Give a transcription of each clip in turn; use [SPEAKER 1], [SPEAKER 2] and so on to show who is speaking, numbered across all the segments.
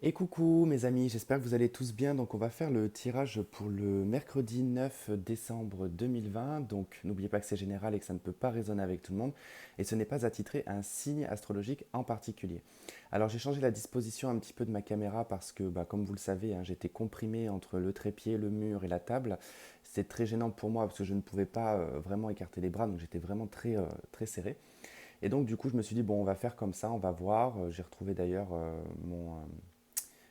[SPEAKER 1] Et coucou mes amis, j'espère que vous allez tous bien. Donc on va faire le tirage pour le mercredi 9 décembre 2020. Donc n'oubliez pas que c'est général et que ça ne peut pas résonner avec tout le monde. Et ce n'est pas attitré à un signe astrologique en particulier. Alors j'ai changé la disposition un petit peu de ma caméra parce que comme vous le savez, hein, j'étais comprimé entre le trépied, le mur et la table. C'est très gênant pour moi parce que je ne pouvais pas vraiment écarter les bras, donc j'étais vraiment très serré. Et donc du coup je me suis dit bon on va faire comme ça, on va voir. J'ai retrouvé d'ailleurs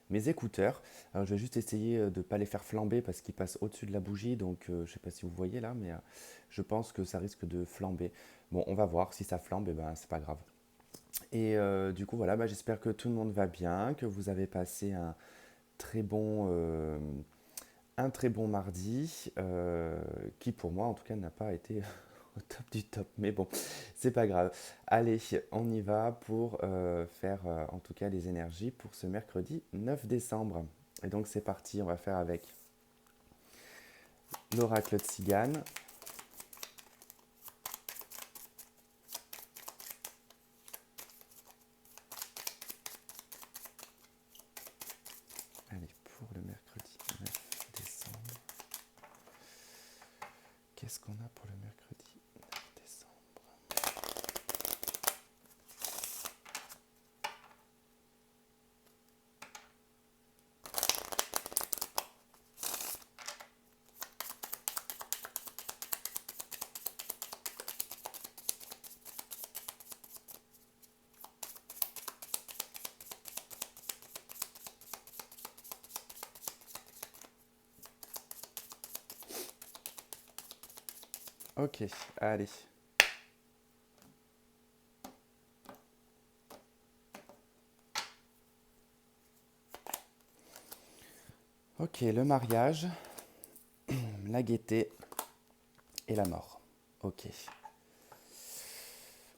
[SPEAKER 1] mes écouteurs. Alors, je vais juste essayer de ne pas les faire flamber parce qu'ils passent au-dessus de la bougie. Donc, je ne sais pas si vous voyez là, mais je pense que ça risque de flamber. Bon, on va voir. Si ça flambe, eh ben, c'est pas grave. Et du coup, voilà, j'espère que tout le monde va bien, que vous avez passé très bon, euh, un très bon mardi, qui pour moi, en tout cas, n'a pas été au top du top. Mais bon, c'est pas grave. Allez, on y va pour faire en tout cas les énergies pour ce mercredi 9 décembre. Et donc c'est parti, on va faire avec l'oracle de Cigane. Allez, pour le mercredi 9 décembre. Qu'est-ce qu'on a pour le mercredi 9 décembre? Ok, allez. Ok, le mariage, la gaieté et la mort. Ok.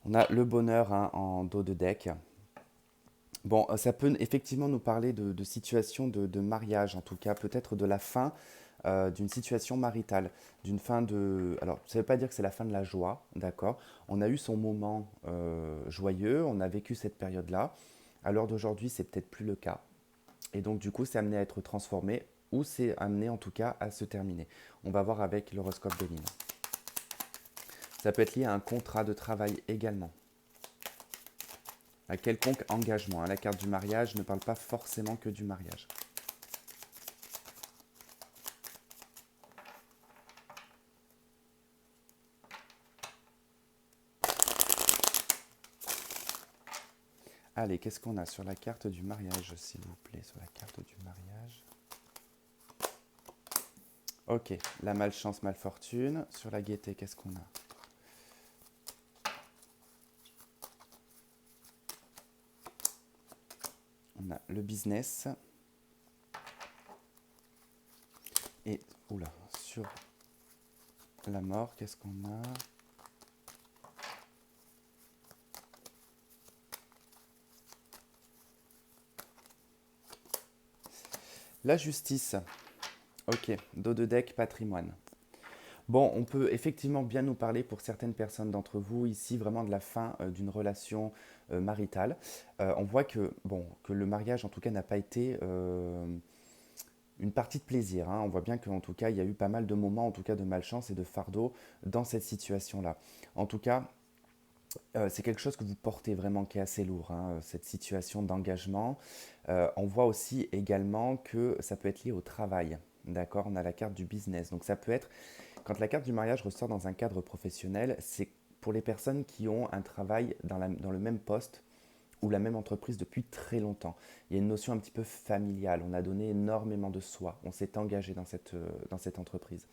[SPEAKER 1] On a le bonheur hein, en dos de deck. Bon, ça peut effectivement nous parler de situations de mariage, en tout cas peut-être de la fin d'une situation maritale, d'une fin de... Alors, ça ne veut pas dire que c'est la fin de la joie, d'accord? On a eu son moment joyeux, on a vécu cette période-là. À l'heure d'aujourd'hui, c'est peut-être plus le cas. Et donc, du coup, c'est amené à être transformé ou c'est amené en tout cas à se terminer. On va voir avec l'horoscope de Lynn. Ça peut être lié à un contrat de travail également, à quelconque engagement, hein. La carte du mariage ne parle pas forcément que du mariage. Allez, qu'est-ce qu'on a sur la carte du mariage, s'il vous plaît, sur la carte du mariage? Ok, la malchance, malfortune. Sur la gaieté, qu'est-ce qu'on a? On a le business. Et, oula, sur la mort, qu'est-ce qu'on a? La justice. Ok, dos de deck, patrimoine. Bon, on peut effectivement bien nous parler pour certaines personnes d'entre vous ici vraiment de la fin d'une relation maritale. On voit que, bon, que le mariage en tout cas n'a pas été une partie de plaisir, hein. On voit bien qu'en tout cas il y a eu pas mal de moments en tout cas de malchance et de fardeau dans cette situation-là. En tout cas, c'est quelque chose que vous portez vraiment qui est assez lourd, hein, cette situation d'engagement. On voit aussi également que ça peut être lié au travail. D'accord, on a la carte du business. Donc ça peut être quand la carte du mariage ressort dans un cadre professionnel, c'est pour les personnes qui ont un travail dans le même poste ou la même entreprise depuis très longtemps. Il y a une notion un petit peu familiale. On a donné énormément de soi. On s'est engagé dans cette entreprise.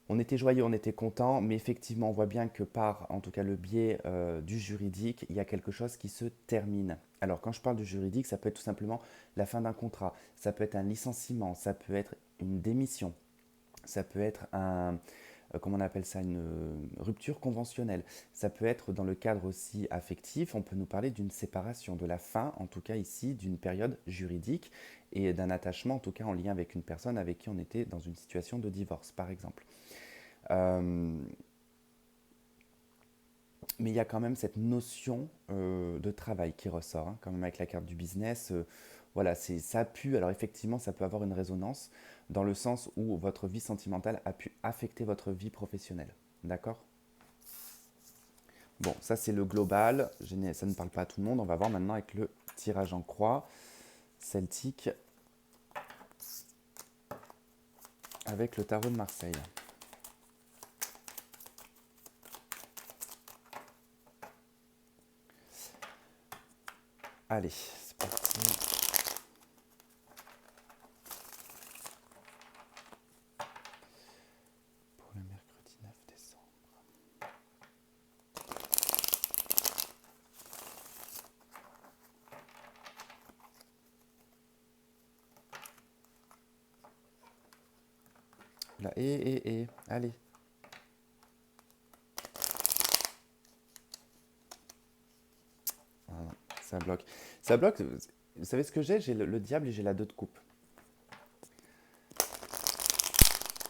[SPEAKER 1] On était joyeux, on était content, mais effectivement, on voit bien que par, en tout cas, le biais du juridique, il y a quelque chose qui se termine. Alors, quand je parle du juridique, ça peut être tout simplement la fin d'un contrat, ça peut être un licenciement, ça peut être une démission, ça peut être comment on appelle ça, une rupture conventionnelle. Ça peut être dans le cadre aussi affectif, on peut nous parler d'une séparation, de la fin, en tout cas ici, d'une période juridique et d'un attachement, en tout cas en lien avec une personne avec qui on était dans une situation de divorce, par exemple. Euh, Mais il y a quand même cette notion de travail qui ressort, hein, quand même avec la carte du business. Voilà, ça a pu, alors effectivement, ça peut avoir une résonance dans le sens où votre vie sentimentale a pu affecter votre vie professionnelle. D'accord? Bon, ça c'est le global. Ça ne parle pas à tout le monde. On va voir maintenant avec le tirage en croix celtique avec le tarot de Marseille. Allez, c'est parti. Pour le mercredi 9 décembre. Là, allez. Voilà, ça bloque. Ça bloque. Vous savez ce que j'ai? J'ai le diable et j'ai la 2 de coupe.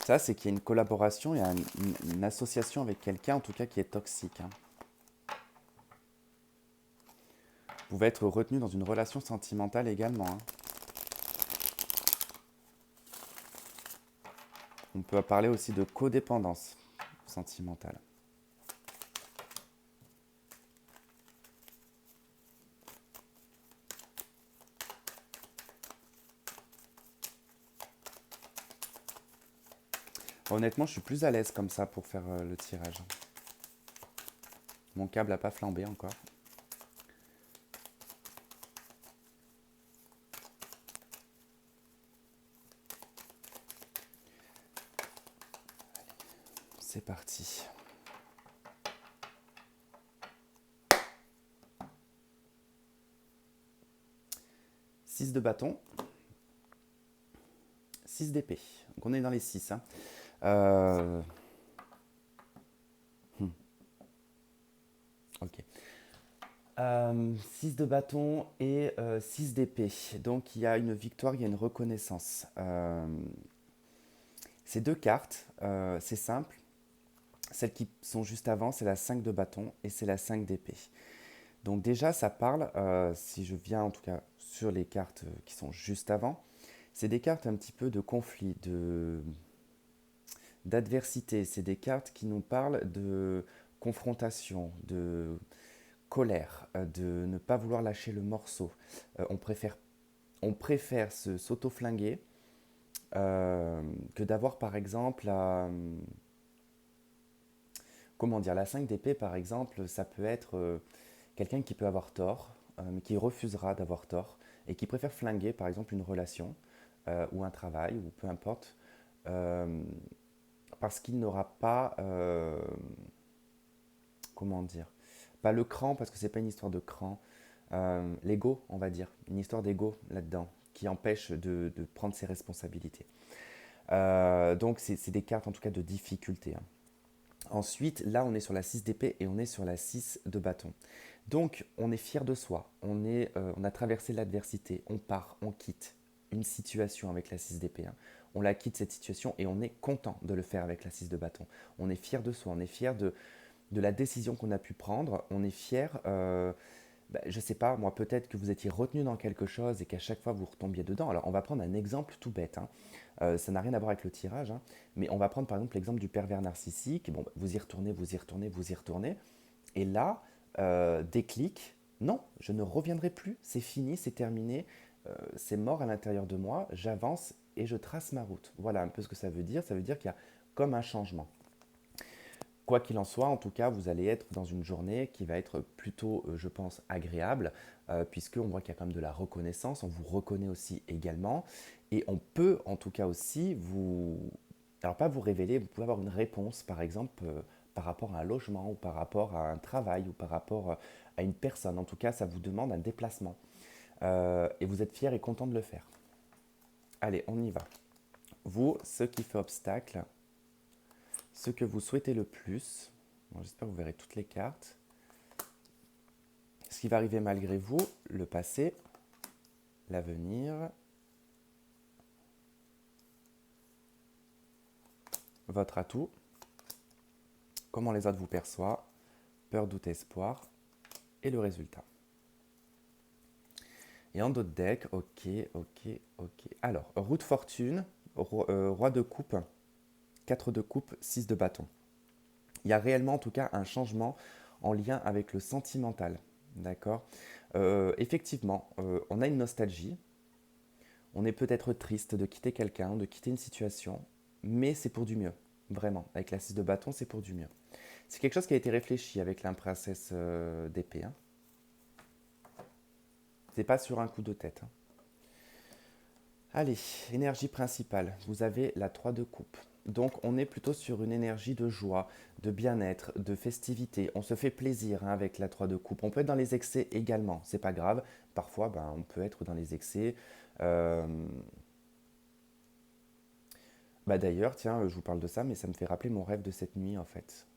[SPEAKER 1] Ça, c'est qu'il y a une collaboration, il y a une association avec quelqu'un, en tout cas, qui est toxique, hein. Vous pouvez être retenu dans une relation sentimentale également, hein. On peut parler aussi de codépendance sentimentale. Honnêtement, je suis plus à l'aise comme ça pour faire le tirage. Mon câble n'a pas flambé encore. C'est parti. Six de bâton. 6 d'épée. Donc on est dans les 6, hein. Ok. 6 de bâton et 6 d'épée. Donc il y a une victoire, il y a une reconnaissance. Ces 2 cartes, c'est simple. Celles qui sont juste avant, c'est la 5 de bâton et c'est la 5 d'épée. Donc déjà, ça parle, si je viens en tout cas sur les cartes qui sont juste avant, c'est des cartes un petit peu de conflit, d'adversité. C'est des cartes qui nous parlent de confrontation, de colère, de ne pas vouloir lâcher le morceau. On préfère s'auto-flinguer que d'avoir par exemple comment dire, la 5 d'épée par exemple, ça peut être quelqu'un qui peut avoir tort, mais qui refusera d'avoir tort et qui préfère flinguer par exemple une relation ou un travail ou peu importe euh, parce qu'il n'aura pas comment dire, pas le cran parce que c'est pas une histoire de cran, l'ego on va dire, une histoire d'ego là-dedans qui empêche de prendre ses responsabilités. Donc c'est des cartes en tout cas de difficulté, hein. Ensuite, là, on est sur la 6 d'épée et on est sur la 6 de bâton. Donc, on est fier de soi, on a traversé l'adversité, on part, on quitte une situation avec la 6 d'épée, hein. On la quitte cette situation et on est content de le faire avec la 6 de bâton. On est fier de soi, on est fier de la décision qu'on a pu prendre, on est fier, je ne sais pas, moi peut-être que vous étiez retenu dans quelque chose et qu'à chaque fois vous retombiez dedans. Alors on va prendre un exemple tout bête, hein. Ça n'a rien à voir avec le tirage, hein, mais on va prendre par exemple l'exemple du pervers narcissique. Bon, vous y retournez, vous y retournez, vous y retournez. Et là, déclic, non, je ne reviendrai plus, c'est fini, c'est terminé, c'est mort à l'intérieur de moi, j'avance et je trace ma route. Voilà un peu ce que ça veut dire qu'il y a comme un changement. Quoi qu'il en soit, en tout cas, vous allez être dans une journée qui va être plutôt, je pense, agréable, puisqu'on voit qu'il y a quand même de la reconnaissance, on vous reconnaît aussi également, et on peut en tout cas aussi vous, alors pas vous révéler, vous pouvez avoir une réponse, par exemple, par rapport à un logement, ou par rapport à un travail, ou par rapport à une personne. En tout cas, ça vous demande un déplacement, et vous êtes fier et content de le faire. Allez, on y va. Vous, ce qui fait obstacle, ce que vous souhaitez le plus. Bon, j'espère que vous verrez toutes les cartes. Ce qui va arriver malgré vous, le passé, l'avenir, votre atout, comment les autres vous perçoivent, peur, doute, espoir, et le résultat. Et en dos de deck, ok, ok, ok. Alors, roue de fortune, roi de coupe, 4 de coupe, 6 de bâton. Il y a réellement en tout cas un changement en lien avec le sentimental. D'accord. Effectivement, on a une nostalgie. On est peut-être triste de quitter quelqu'un, de quitter une situation, mais c'est pour du mieux. Vraiment. Avec la 6 de bâton, c'est pour du mieux. C'est quelque chose qui a été réfléchi avec la princesse d'épée. Hein. C'est pas sur un coup de tête. Hein. Allez, énergie principale. Vous avez la 3 de coupe. Donc on est plutôt sur une énergie de joie, de bien-être, de festivité. On se fait plaisir hein, avec la 3 de coupe. On peut être dans les excès également, c'est pas grave. Parfois, ben, on peut être dans les excès. Euh, Bah d'ailleurs, tiens, je vous parle de ça, mais ça me fait rappeler mon rêve de cette nuit en fait.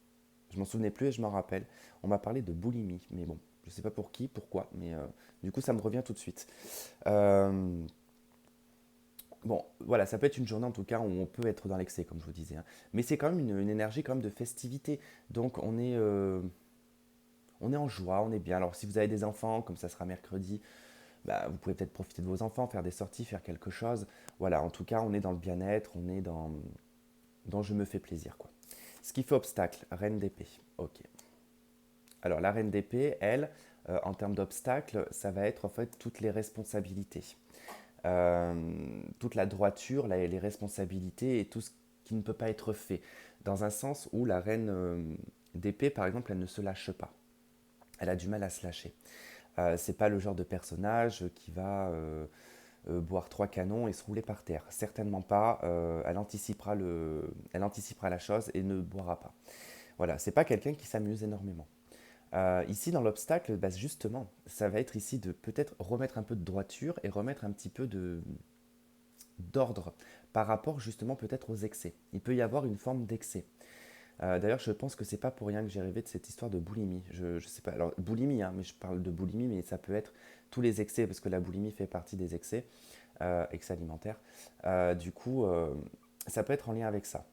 [SPEAKER 1] Je m'en souvenais plus et je m'en rappelle. On m'a parlé de boulimie, mais bon, je sais pas pour qui, pourquoi, mais du coup ça me revient tout de suite. Euh, Bon, voilà, ça peut être une journée en tout cas où on peut être dans l'excès, comme je vous disais. Hein. Mais c'est quand même une énergie quand même de festivité. Donc on est en joie, on est bien. Alors si vous avez des enfants, comme ça sera mercredi, bah, vous pouvez peut-être profiter de vos enfants, faire des sorties, faire quelque chose. Voilà, en tout cas, on est dans le bien-être, on est dans je me fais plaisir. Quoi. Ce qui fait obstacle, reine d'épée. Ok. Alors la reine d'épée, elle, en termes d'obstacle, ça va être en fait toutes les responsabilités. euh, toute la droiture, les responsabilités et tout ce qui ne peut pas être fait. Dans un sens où la reine d'épée, par exemple, elle ne se lâche pas. Elle a du mal à se lâcher. C'est pas le genre de personnage qui va boire 3 canons et se rouler par terre. Certainement pas. Elle anticipera la chose et ne boira pas. Voilà, c'est pas quelqu'un qui s'amuse énormément. Ici, dans l'obstacle, bah, justement, ça va être ici de peut-être remettre un peu de droiture et remettre un petit peu d'ordre par rapport justement peut-être aux excès. Il peut y avoir une forme d'excès. D'ailleurs, je pense que c'est pas pour rien que j'ai rêvé de cette histoire de boulimie. Je sais pas, alors boulimie, hein, mais je parle de boulimie, mais ça peut être tous les excès, parce que la boulimie fait partie des excès, excès alimentaires. Du coup, ça peut être en lien avec ça.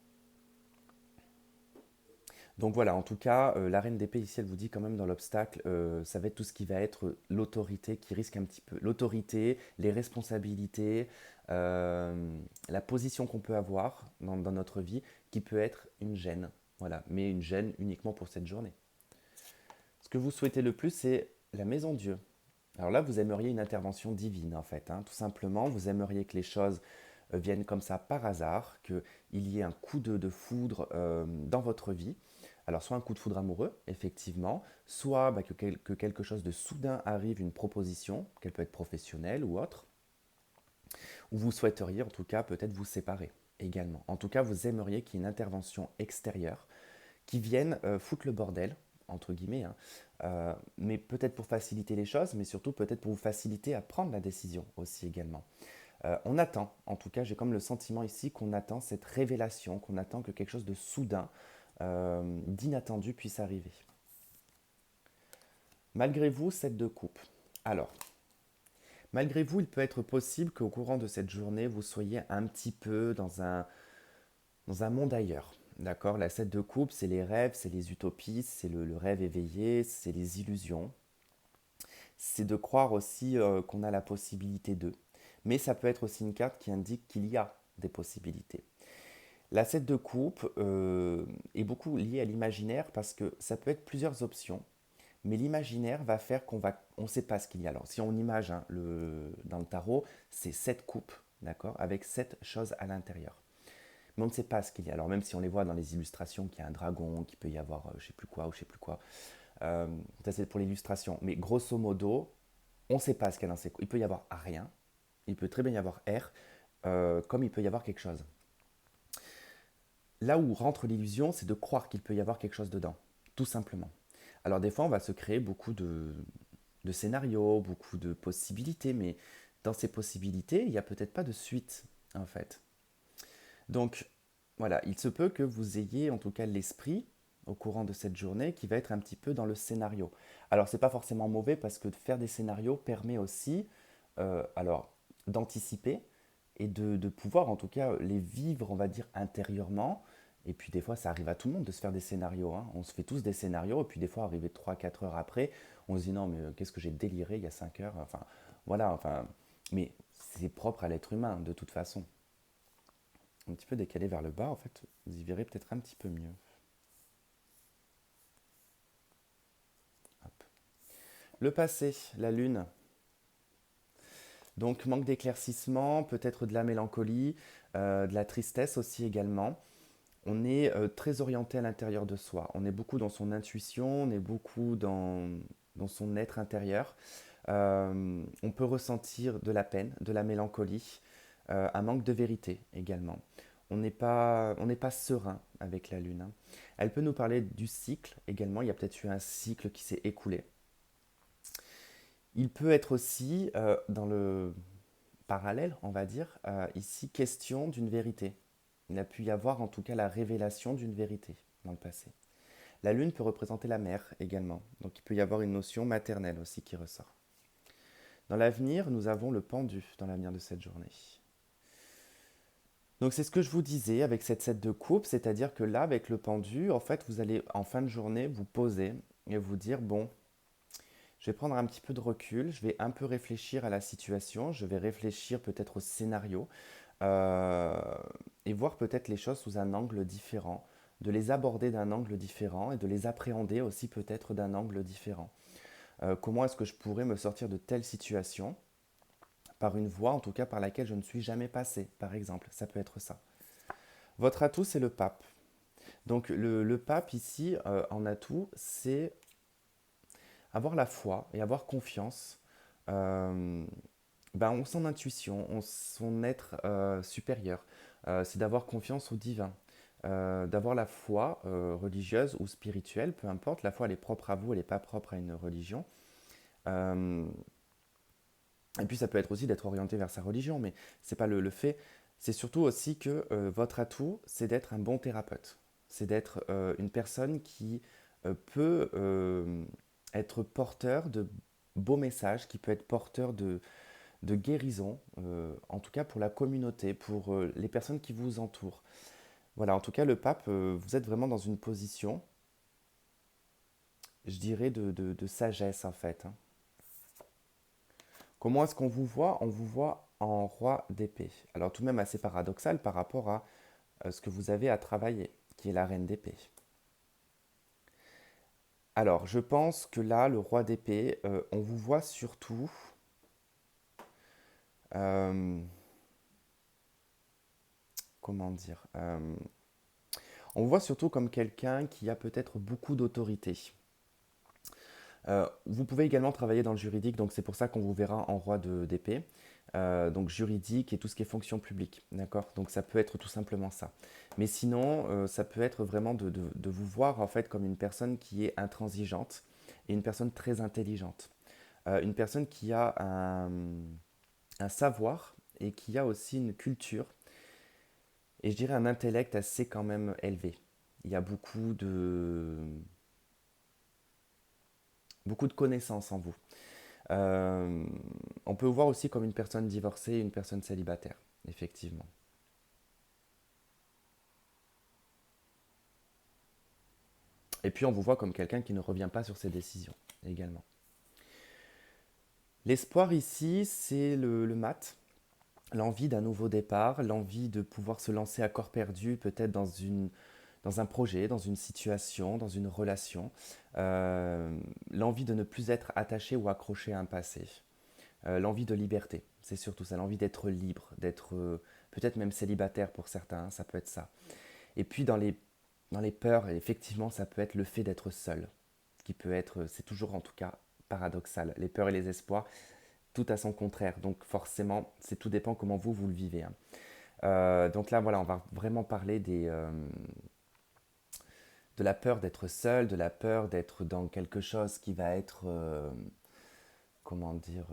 [SPEAKER 1] Donc voilà, en tout cas, la reine d'épée ici, elle vous dit quand même dans l'obstacle, ça va être tout ce qui va être l'autorité qui risque un petit peu. L'autorité, les responsabilités, la position qu'on peut avoir dans notre vie, qui peut être une gêne. Voilà, mais une gêne uniquement pour cette journée. Ce que vous souhaitez le plus, c'est la maison Dieu. Alors là, vous aimeriez une intervention divine, en fait. Hein. Tout simplement, vous aimeriez que les choses viennent comme ça par hasard, qu'il y ait un coup de foudre dans votre vie. Alors, soit un coup de foudre amoureux, effectivement, soit bah, que quelque chose de soudain arrive, une proposition, qu'elle peut être professionnelle ou autre, ou vous souhaiteriez en tout cas peut-être vous séparer également. En tout cas, vous aimeriez qu'il y ait une intervention extérieure qui vienne foutre le bordel, entre guillemets, hein, mais peut-être pour faciliter les choses, mais surtout peut-être pour vous faciliter à prendre la décision aussi également. On attend, en tout cas j'ai comme le sentiment ici qu'on attend cette révélation, qu'on attend que quelque chose de soudain, d'inattendu puisse arriver. Malgré vous, cette de coupe. Alors, malgré vous, il peut être possible qu'au courant de cette journée, vous soyez un petit peu dans un monde ailleurs. D'accord. La 7 de coupe, c'est les rêves, c'est les utopies, c'est le rêve éveillé, c'est les illusions. C'est de croire aussi qu'on a la possibilité d'eux. Mais ça peut être aussi une carte qui indique qu'il y a des possibilités. La 7 de coupe est beaucoup liée à l'imaginaire parce que ça peut être plusieurs options. Mais l'imaginaire va faire on ne sait pas ce qu'il y a. Alors si on image hein, dans le tarot, c'est 7 coupes, d'accord, avec 7 choses à l'intérieur. Mais on ne sait pas ce qu'il y a. Alors même si on les voit dans les illustrations, qu'il y a un dragon, qu'il peut y avoir je ne sais plus quoi ou je ne sais plus quoi, ça c'est pour l'illustration. Mais grosso modo, on ne sait pas ce qu'il y a dans ces coupes. Il peut y avoir rien, il peut très bien y avoir R, comme il peut y avoir quelque chose. Là où rentre l'illusion, c'est de croire qu'il peut y avoir quelque chose dedans, tout simplement. Alors des fois, on va se créer beaucoup de scénarios, beaucoup de possibilités, mais dans ces possibilités, il n'y a peut-être pas de suite, en fait. Donc, voilà, il se peut que vous ayez en tout cas l'esprit au courant de cette journée qui va être un petit peu dans le scénario. Alors, c'est pas forcément mauvais parce que de faire des scénarios permet aussi, alors, d'anticiper et de pouvoir en tout cas les vivre, on va dire, intérieurement Et puis des fois, ça arrive à tout le monde de se faire des scénarios, hein. On se fait tous des scénarios, et puis des fois, arrivé 3 4 heures après, on se dit non, mais qu'est-ce que j'ai déliré il y a 5 heures. Enfin, voilà, enfin, mais c'est propre à l'être humain, de toute façon. Un petit peu décalé vers le bas, en fait, vous y verrez peut-être un petit peu mieux. Hop. Le passé, la lune. Donc manque d'éclaircissement, peut-être de la mélancolie, de la tristesse aussi également. On est très orienté à l'intérieur de soi. On est beaucoup dans son intuition, on est beaucoup dans son être intérieur. On peut ressentir de la peine, de la mélancolie, un manque de vérité également. On n'est pas serein avec la Lune, hein. Elle peut nous parler du cycle également. Il y a peut-être eu un cycle qui s'est écoulé. Il peut être aussi, dans le parallèle, on va dire, ici, question d'une vérité. Il a pu y avoir en tout cas la révélation d'une vérité dans le passé. La lune peut représenter la mère également, donc il peut y avoir une notion maternelle aussi qui ressort. Dans l'avenir, nous avons le pendu dans l'avenir de cette journée. Donc c'est ce que je vous disais avec cette 7 de coupe, c'est-à-dire que là, avec le pendu, en fait, vous allez en fin de journée vous poser et vous dire, bon, je vais prendre un petit peu de recul, je vais un peu réfléchir à la situation, je vais réfléchir peut-être au scénario, euh, et voir peut-être les choses sous un angle différent, de les aborder d'un angle différent et de les appréhender aussi peut-être d'un angle différent. Comment est-ce que je pourrais me sortir de telle situation par une voie en tout cas par laquelle je ne suis jamais passé, par exemple, ça peut être ça. Votre atout, c'est le pape. Donc le pape ici, en atout, c'est avoir la foi et avoir confiance, euh, en son intuition, en son être supérieur. C'est d'avoir confiance au divin, d'avoir la foi religieuse ou spirituelle, peu importe. La foi, elle est propre à vous, elle n'est pas propre à une religion. Euh, et puis ça peut être aussi d'être orienté vers sa religion, mais c'est pas le fait. C'est surtout aussi que votre atout, c'est d'être un bon thérapeute. C'est d'être une personne qui peut être porteur de beaux messages, qui peut être porteur de guérison, en tout cas pour la communauté, pour les personnes qui vous entourent. Voilà, en tout cas, le pape, vous êtes vraiment dans une position, je dirais, de sagesse en fait, hein. Comment est-ce qu'on vous voit? On vous voit en roi d'épée. Alors tout de même assez paradoxal par rapport à ce que vous avez à travailler, qui est la reine d'épée. Alors je pense que là, le roi d'épée, on vous voit surtout, euh, comment dire, on vous voit surtout comme quelqu'un qui a peut-être beaucoup d'autorité. Vous pouvez également travailler dans le juridique, donc c'est pour ça qu'on vous verra en roi d'épée. Donc juridique et tout ce qui est fonction publique, d'accord? Donc ça peut être tout simplement ça. Mais sinon, ça peut être vraiment de vous voir en fait comme une personne qui est intransigeante et une personne très intelligente. Une personne qui a un savoir et qui a aussi une culture et je dirais un intellect assez quand même élevé. Il y a beaucoup de connaissances en vous. Euh, on peut vous voir aussi comme une personne divorcée et une personne célibataire, effectivement. Et puis on vous voit comme quelqu'un qui ne revient pas sur ses décisions, également. L'espoir ici, c'est le mat, l'envie d'un nouveau départ, l'envie de pouvoir se lancer à corps perdu, peut-être dans un projet, dans une situation, dans une relation, l'envie de ne plus être attaché ou accroché à un passé, l'envie de liberté, c'est surtout ça, l'envie d'être libre, d'être peut-être même célibataire pour certains, hein, ça peut être ça. Et puis dans les peurs, effectivement, ça peut être le fait d'être seul, qui peut être, c'est toujours en tout cas paradoxal. Les peurs et les espoirs, tout à son contraire. Donc forcément, c'est tout dépend comment vous le vivez, hein. Donc là, voilà, on va vraiment parler de la peur d'être seul, de la peur d'être dans quelque chose qui va être, comment dire,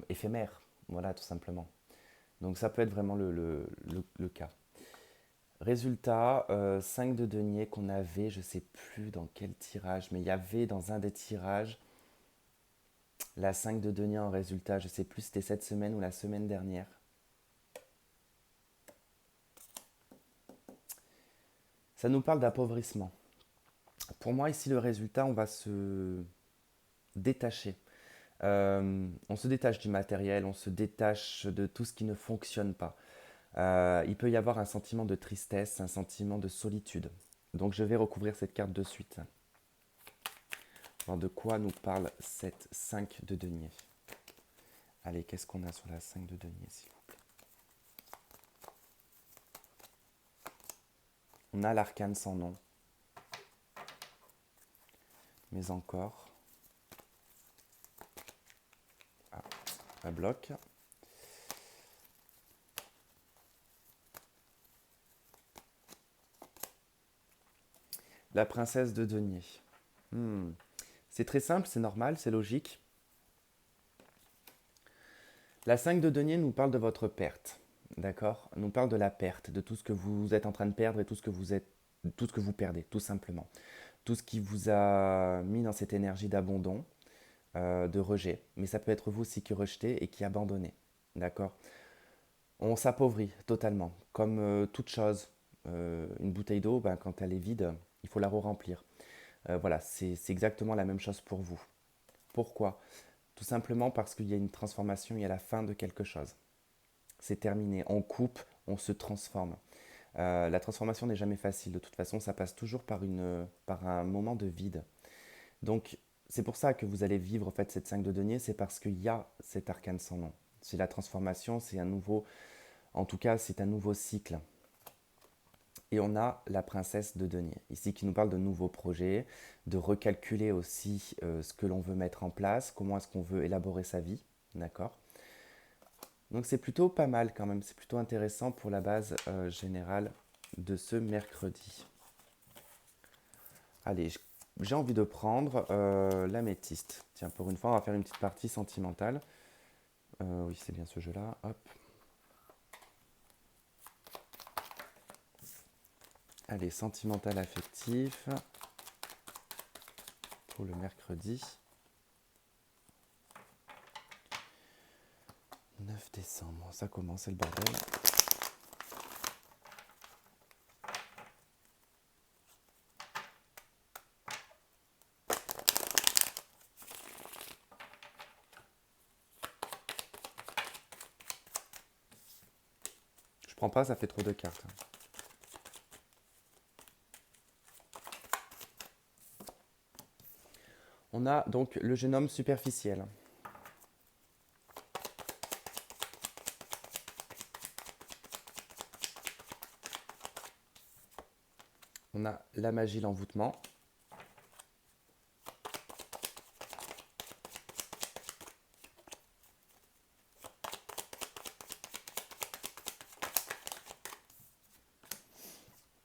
[SPEAKER 1] éphémère. Voilà, tout simplement. Donc ça peut être vraiment le cas. Résultat, 5 de denier qu'on avait, je ne sais plus dans quel tirage, mais il y avait dans un des tirages la 5 de denier en résultat, je ne sais plus si c'était cette semaine ou la semaine dernière. Ça nous parle d'appauvrissement. Pour moi, ici, le résultat, on va se détacher. On se détache du matériel, on se détache de tout ce qui ne fonctionne pas. Il peut y avoir un sentiment de tristesse, un sentiment de solitude. Donc je vais recouvrir cette carte de suite. Alors de quoi nous parle cette 5 de denier? Allez, qu'est-ce qu'on a sur la 5 de denier, s'il vous plaît? On a l'arcane sans nom. Mais encore. Ah, ça bloque. La princesse de denier. C'est très simple, c'est normal, c'est logique. La 5 de denier nous parle de votre perte. D'accord? Nous parle de la perte, de tout ce que vous êtes en train de perdre et tout ce que tout ce que vous perdez, tout simplement. Tout ce qui vous a mis dans cette énergie d'abandon, de rejet. Mais ça peut être vous aussi qui rejetez et qui abandonnez. D'accord? On s'appauvrit totalement. Comme toute chose, une bouteille d'eau, ben, quand elle est vide, il faut la re-remplir. Voilà, c'est exactement la même chose pour vous. Pourquoi? Tout simplement parce qu'il y a une transformation, il y a la fin de quelque chose. C'est terminé. On coupe, on se transforme. La transformation n'est jamais facile. De toute façon, ça passe toujours par un moment de vide. Donc, c'est pour ça que vous allez vivre en fait cette 5 de denier, c'est parce qu'il y a cet arcane sans nom. C'est la transformation, c'est un nouveau, en tout cas, c'est un nouveau cycle. Et on a la princesse de denier, ici qui nous parle de nouveaux projets, de recalculer aussi ce que l'on veut mettre en place, comment est-ce qu'on veut élaborer sa vie, d'accord? Donc c'est plutôt pas mal quand même, c'est plutôt intéressant pour la base générale de ce mercredi. Allez, j'ai envie de prendre l'améthyste. Tiens, pour une fois, on va faire une petite partie sentimentale. Oui, c'est bien ce jeu-là. Hop. Allez, sentimental affectif pour le mercredi. 9 décembre, ça commence, c'est le bordel. Je prends pas, ça fait trop de cartes. On a donc le jeune homme superficiel. On a la magie, l'envoûtement.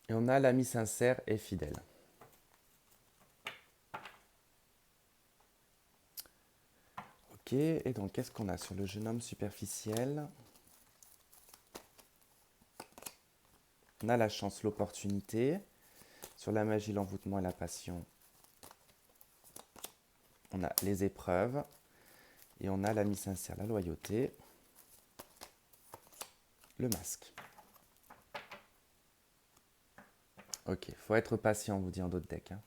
[SPEAKER 1] Et on a l'ami sincère et fidèle. Ok, et donc qu'est-ce qu'on a sur le jeune homme superficiel? On a la chance, l'opportunité. Sur la magie, l'envoûtement et la passion, on a les épreuves. Et on a l'ami sincère, la loyauté. Le masque. Ok, faut être patient, on vous dit en d'autres decks. Hein.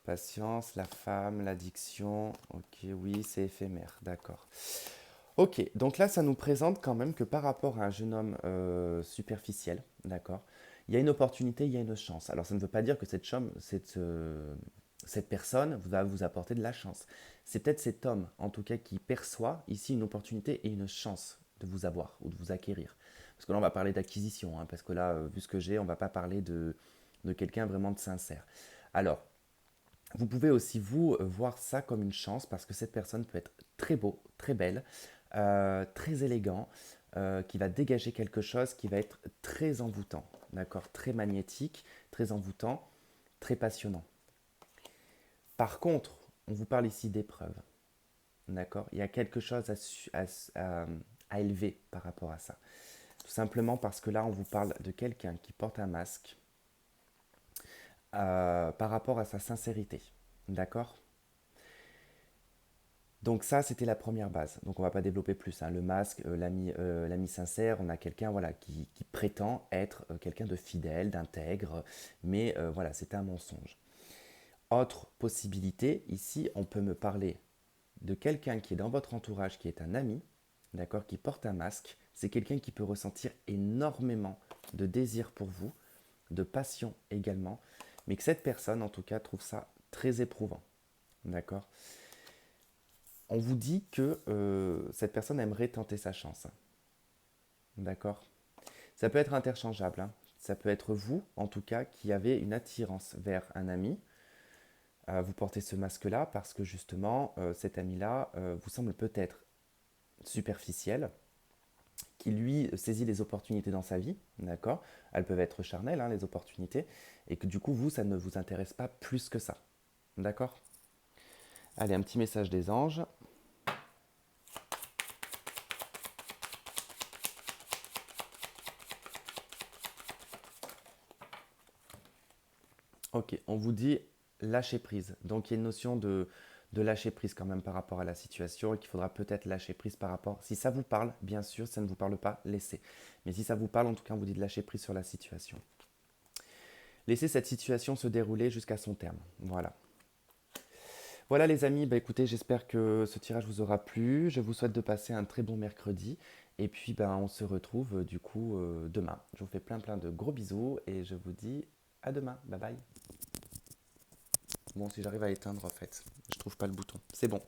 [SPEAKER 1] Patience, la femme, l'addiction. Ok, oui, c'est éphémère, d'accord. Ok, donc là, ça nous présente quand même que par rapport à un jeune homme superficiel, d'accord, il y a une opportunité, il y a une chance. Alors, ça ne veut pas dire que cette personne va vous apporter de la chance. C'est peut-être cet homme, en tout cas, qui perçoit ici une opportunité et une chance de vous avoir ou de vous acquérir. Parce que là, on va parler d'acquisition, hein, parce que là, vu ce que j'ai, on ne va pas parler de quelqu'un vraiment de sincère. Alors, vous pouvez aussi, vous, voir ça comme une chance parce que cette personne peut être très beau, très belle, très élégant, qui va dégager quelque chose qui va être très envoûtant, d'accord, très magnétique, très envoûtant, très passionnant. Par contre, on vous parle ici d'épreuve, d'accord. Il y a quelque chose à élever par rapport à ça. Tout simplement parce que là, on vous parle de quelqu'un qui porte un masque par rapport à sa sincérité, d'accord. Donc ça, c'était la première base. Donc on va pas développer plus, hein. Le masque, l'ami sincère, on a quelqu'un voilà, qui prétend être quelqu'un de fidèle, d'intègre, mais voilà, c'est un mensonge. Autre possibilité, ici, on peut me parler de quelqu'un qui est dans votre entourage, qui est un ami, d'accord, qui porte un masque. C'est quelqu'un qui peut ressentir énormément de désir pour vous, de passion également, mais que cette personne, en tout cas, trouve ça très éprouvant, d'accord. On vous dit que cette personne aimerait tenter sa chance, d'accord. Ça peut être interchangeable, hein. Ça peut être vous, en tout cas, qui avez une attirance vers un ami. Vous portez ce masque-là parce que justement, cet ami-là vous semble peut-être superficiel, qui lui saisit les opportunités dans sa vie, d'accord. Elles peuvent être charnelles, hein, les opportunités, et que du coup, vous, ça ne vous intéresse pas plus que ça, d'accord. Allez, un petit message des anges. Ok, on vous dit lâcher prise. Donc il y a une notion de lâcher prise quand même par rapport à la situation et qu'il faudra peut-être lâcher prise par rapport. Si ça vous parle, bien sûr, si ça ne vous parle pas, laissez. Mais si ça vous parle, en tout cas, on vous dit de lâcher prise sur la situation. Laissez cette situation se dérouler jusqu'à son terme. Voilà. Voilà les amis, bah écoutez, j'espère que ce tirage vous aura plu. Je vous souhaite de passer un très bon mercredi. Et puis ben, on se retrouve du coup demain. Je vous fais plein de gros bisous et je vous dis à demain. Bye bye. Bon, si j'arrive à éteindre en fait, je trouve pas le bouton. C'est bon.